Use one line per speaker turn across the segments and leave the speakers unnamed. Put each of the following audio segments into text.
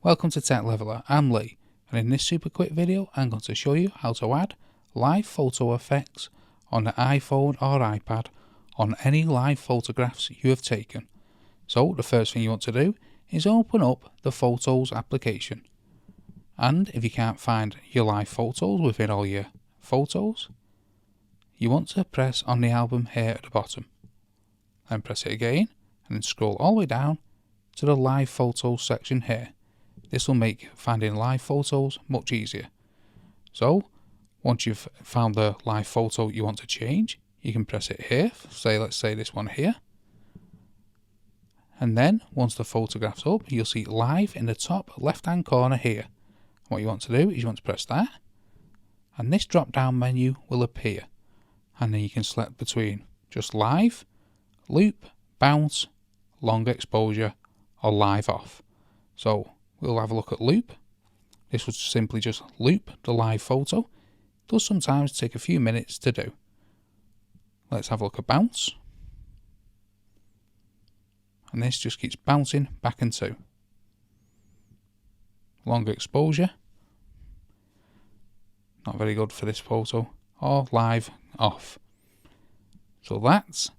Welcome to Tech Leveler, I'm Lee, and in this super quick video I'm going to show you how to add live photo effects on the iPhone or iPad on any live photographs you have taken. So the first thing you want to do is open up the Photos application, and if you can't find your live photos within all your photos, you want to press on the album here at the bottom, then press it again and then scroll all the way down to the live photos section here. This will make finding live photos much easier. So once you've found the live photo you want to change, you can press it here, let's say this one here, and then once the photograph's up, you'll see live in the top left hand corner here. What you want to do is you want to press that, and this drop down menu will appear, and then you can select between just live, loop, bounce, long exposure, or live off. So we'll have a look at loop. This will simply just loop the live photo. It does sometimes take a few minutes to do. Let's have a look at bounce. And this just keeps bouncing back and two. Long exposure. Not very good for this photo. Or live off. So that's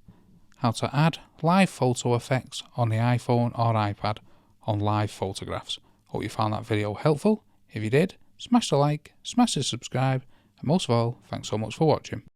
how to add live photo effects on the iPhone or iPad on live photographs. Hope you found that video helpful. If you did, smash the like, smash the subscribe, and most of all, thanks so much for watching.